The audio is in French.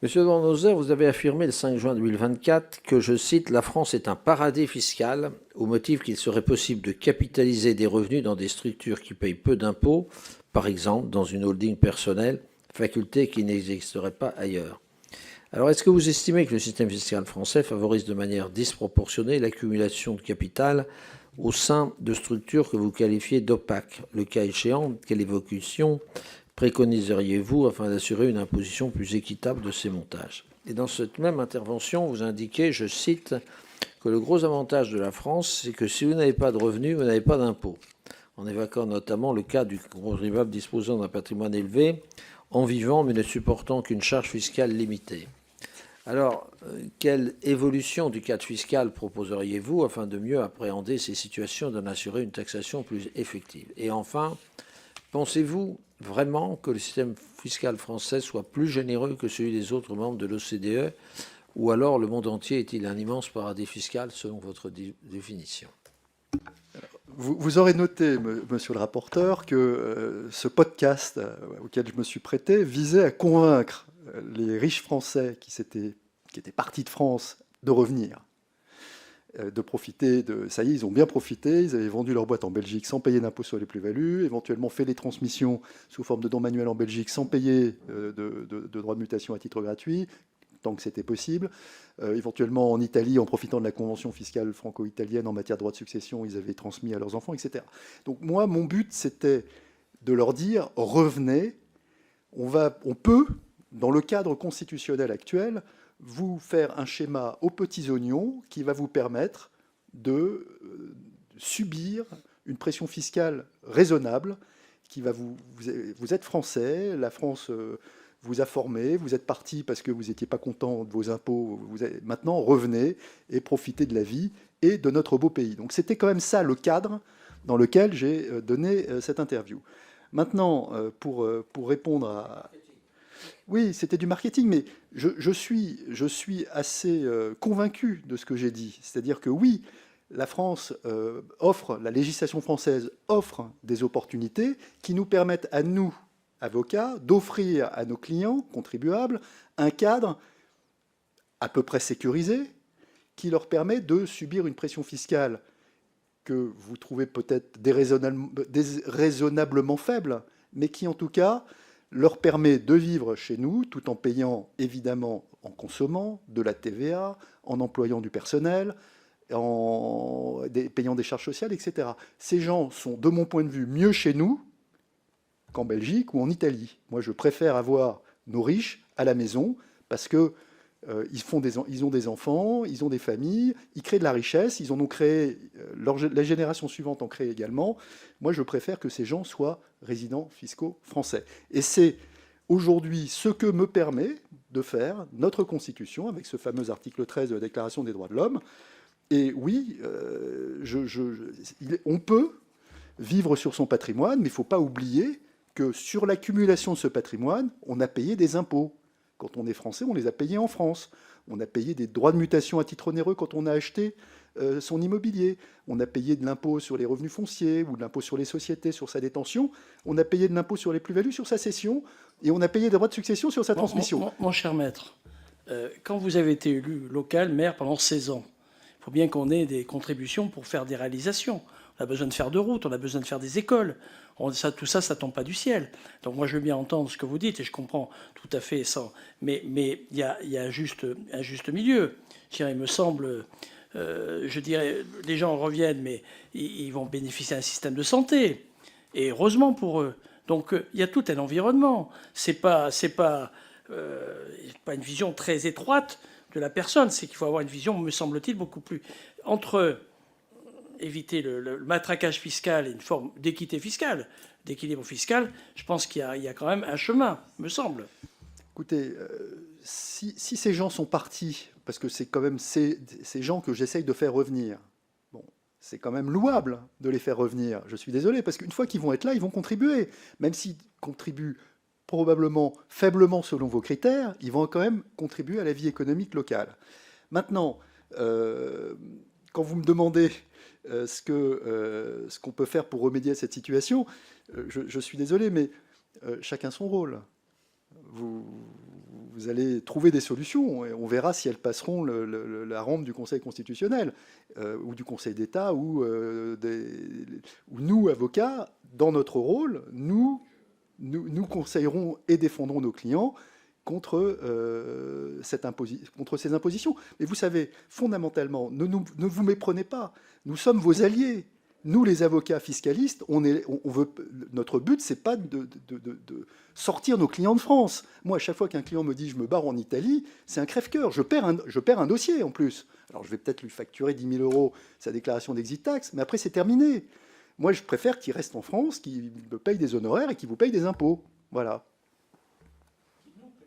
Monsieur Van Nozer, vous avez affirmé le 5 juin 2024 que, je cite, «La France est un paradis fiscal au motif qu'il serait possible de capitaliser des revenus dans des structures qui payent peu d'impôts, par exemple dans une holding personnelle, faculté qui n'existerait pas ailleurs». Alors, est-ce que vous estimez que le système fiscal français favorise de manière disproportionnée l'accumulation de capital au sein de structures que vous qualifiez d'opaques? Le cas échéant, quelle évolution préconiseriez-vous afin d'assurer une imposition plus équitable de ces montages? Et dans cette même intervention, vous indiquez, je cite, que le gros avantage de la France, c'est que si vous n'avez pas de revenus, vous n'avez pas d'impôts, en évoquant notamment le cas du contribuable disposant d'un patrimoine élevé, en vivant mais ne supportant qu'une charge fiscale limitée. Alors, quelle évolution du cadre fiscal proposeriez-vous afin de mieux appréhender ces situations et d'en assurer une taxation plus effective? Et enfin, pensez-vous vraiment que le système fiscal français soit plus généreux que celui des autres membres de l'OCDE, ou alors le monde entier est-il un immense paradis fiscal selon votre définition? Vous aurez noté, monsieur le rapporteur, que ce podcast auquel je me suis prêté visait à convaincre les riches Français qui étaient partis de France de revenir, de profiter de... Ça y est, ils ont bien profité, ils avaient vendu leur boîte en Belgique sans payer d'impôt sur les plus-values, éventuellement fait les transmissions sous forme de dons manuels en Belgique sans payer de droits de mutation à titre gratuit, tant que c'était possible. Éventuellement en Italie, en profitant de la convention fiscale franco-italienne en matière de droit de succession, ils avaient transmis à leurs enfants, etc. Donc moi, mon but, c'était de leur dire, revenez, on peut, dans le cadre constitutionnel actuel, vous faire un schéma aux petits oignons qui va vous permettre de subir une pression fiscale raisonnable, qui va vous êtes français, la France vous a formé, vous êtes parti parce que vous n'étiez pas content de vos impôts, maintenant revenez et profitez de la vie et de notre beau pays. Donc c'était quand même ça le cadre dans lequel j'ai donné cette interview. Maintenant, pour répondre à... Oui, c'était du marketing, mais je suis assez convaincu de ce que j'ai dit. C'est-à-dire que oui, la France offre, la législation française offre des opportunités qui nous permettent à nous, avocats, d'offrir à nos clients contribuables un cadre à peu près sécurisé qui leur permet de subir une pression fiscale que vous trouvez peut-être déraisonnablement faible, mais qui en tout cas leur permet de vivre chez nous tout en payant évidemment, en consommant de la TVA, en employant du personnel, en payant des charges sociales, etc. Ces gens sont, de mon point de vue, mieux chez nous qu'en Belgique ou en Italie. Moi, je préfère avoir nos riches à la maison parce que ils ont des enfants, ils ont des familles, ils créent de la richesse, ils en ont créé, la génération suivante en crée également. Moi, je préfère que ces gens soient résidents fiscaux français. Et c'est aujourd'hui ce que me permet de faire notre Constitution avec ce fameux article 13 de la Déclaration des droits de l'homme. Et oui, on peut vivre sur son patrimoine, mais il ne faut pas oublier que sur l'accumulation de ce patrimoine, on a payé des impôts. Quand on est français, on les a payés en France. On a payé des droits de mutation à titre onéreux quand on a acheté son immobilier. On a payé de l'impôt sur les revenus fonciers ou de l'impôt sur les sociétés sur sa détention. On a payé de l'impôt sur les plus-values sur sa cession. Et on a payé des droits de succession sur sa transmission. Mon cher maître, quand vous avez été élu local, maire pendant 16 ans, il faut bien qu'on ait des contributions pour faire des réalisations. On a besoin de faire de routes, on a besoin de faire des écoles. Tout ça, ça tombe pas du ciel. Donc moi, je veux bien entendre ce que vous dites et je comprends tout à fait ça. Mais il y a un juste milieu. Il me semble, je dirais, les gens reviennent, mais ils vont bénéficier d'un système de santé. Et heureusement pour eux. Donc il y a tout un environnement. C'est pas une vision très étroite de la personne. C'est qu'il faut avoir une vision, me semble-t-il, beaucoup plus entre éviter le matraquage fiscal et une forme d'équité fiscale, d'équilibre fiscal. Je pense qu'il y a quand même un chemin, me semble. Écoutez, si ces gens sont partis, parce que c'est quand même ces gens que j'essaye de faire revenir, bon, c'est quand même louable de les faire revenir. Je suis désolé, parce qu'une fois qu'ils vont être là, ils vont contribuer. Même s'ils contribuent probablement faiblement selon vos critères, ils vont quand même contribuer à la vie économique locale. Maintenant, quand vous me demandez ce qu'on peut faire pour remédier à cette situation, je suis désolé, mais chacun son rôle. Vous vous allez trouver des solutions, et on verra si elles passeront la rampe du Conseil constitutionnel, ou du Conseil d'État, ou nous, avocats, dans notre rôle, nous conseillerons et défendrons nos clients contre ces impositions. Mais vous savez, fondamentalement, ne vous méprenez pas, nous sommes vos alliés. Nous, les avocats fiscalistes, notre but, c'est pas de sortir nos clients de France. Moi, à chaque fois qu'un client me dit « je me barre en Italie », c'est un crève-cœur. Je perds un dossier, en plus. Alors, je vais peut-être lui facturer 10 000 € sa déclaration d'exit tax, mais après, c'est terminé. Moi, je préfère qu'il reste en France, qu'il me paye des honoraires et qu'il vous paye des impôts. Voilà.